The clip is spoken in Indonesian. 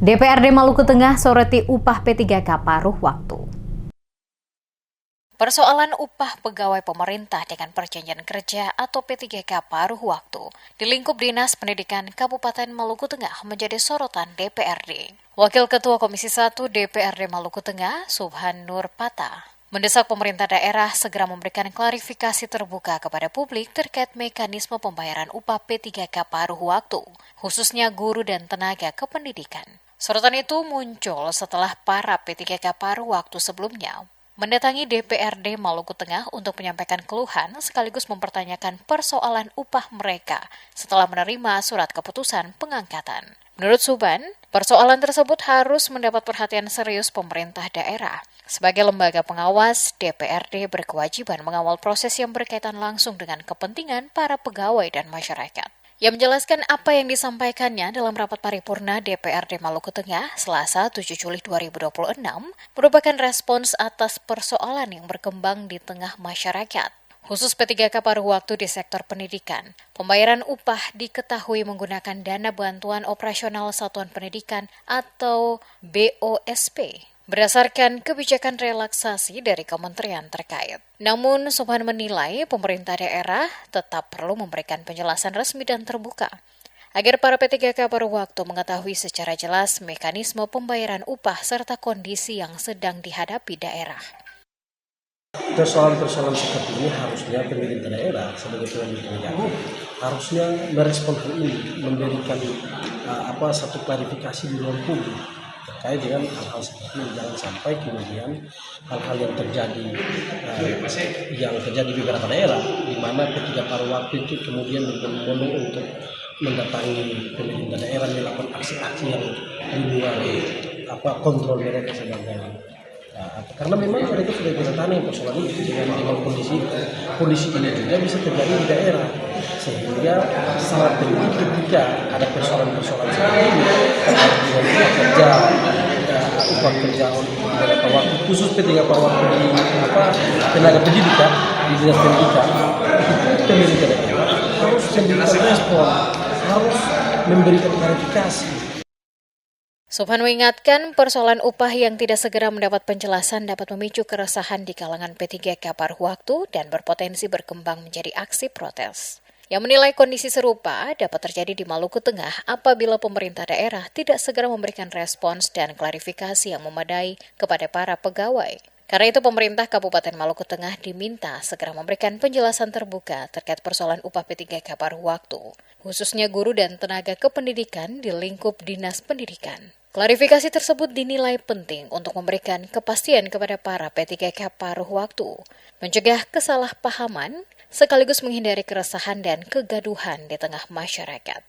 DPRD Maluku Tengah soroti upah P3K paruh waktu. Persoalan upah pegawai pemerintah dengan perjanjian kerja atau P3K paruh waktu di lingkup Dinas Pendidikan Kabupaten Maluku Tengah menjadi sorotan DPRD. Wakil Ketua Komisi 1 DPRD Maluku Tengah, Subhan Nur Patah, mendesak pemerintah daerah segera memberikan klarifikasi terbuka kepada publik terkait mekanisme pembayaran upah P3K paruh waktu, khususnya guru dan tenaga kependidikan. Sorotan itu muncul setelah para P3K paruh waktu sebelumnya mendatangi DPRD Maluku Tengah untuk menyampaikan keluhan sekaligus mempertanyakan persoalan upah mereka setelah menerima surat keputusan pengangkatan. Menurut Subhan, persoalan tersebut harus mendapat perhatian serius pemerintah daerah. Sebagai lembaga pengawas, DPRD berkewajiban mengawal proses yang berkaitan langsung dengan kepentingan para pegawai dan masyarakat. Ia menjelaskan apa yang disampaikannya dalam rapat paripurna DPRD Maluku Tengah Selasa 7 Juli 2026 merupakan respons atas persoalan yang berkembang di tengah masyarakat. Khusus P3K paruh waktu di sektor pendidikan, pembayaran upah diketahui menggunakan dana bantuan operasional satuan pendidikan atau BOSP. Berdasarkan kebijakan relaksasi dari kementerian terkait. Namun, Subhan menilai pemerintah daerah tetap perlu memberikan penjelasan resmi dan terbuka agar para P3K paruh waktu mengetahui secara jelas mekanisme pembayaran upah serta kondisi yang sedang dihadapi daerah. Persoalan-persoalan seperti ini harusnya pemerintah daerah sebagai penyelenggara negara harusnya merespon hal ini, memberikan satu klarifikasi di ruang publik terkait dengan hal-hal seperti ini. Jangan sampai kemudian hal-hal yang terjadi di beberapa daerah di mana ketika paruh waktu itu kemudian berbondong-bondong untuk mendatangi pemerintah daerah melakukan aksi-aksi yang di luar kontrol mereka sebagai karena memang mereka sudah menandatangani persoalan itu dengan kondisi ini juga bisa terjadi di daerah, sehingga sangat penting ketika ada persoalan-persoalan seperti ini dengan upah kerja untuk beberapa waktu khusus P3K paruh waktu di tenaga pendidikan di dinas pendidikan itu pemerintah daerah harus memberikan respon, harus memberikan klarifikasi. Subhan mengingatkan persoalan upah yang tidak segera mendapat penjelasan dapat memicu keresahan di kalangan P3K paruh waktu dan berpotensi berkembang menjadi aksi protes. Yang menilai kondisi serupa dapat terjadi di Maluku Tengah apabila pemerintah daerah tidak segera memberikan respons dan klarifikasi yang memadai kepada para pegawai. Karena itu pemerintah Kabupaten Maluku Tengah diminta segera memberikan penjelasan terbuka terkait persoalan upah P3K paruh waktu, khususnya guru dan tenaga kependidikan di lingkup Dinas Pendidikan. Klarifikasi tersebut dinilai penting untuk memberikan kepastian kepada para P3K paruh waktu, mencegah kesalahpahaman, sekaligus menghindari keresahan dan kegaduhan di tengah masyarakat.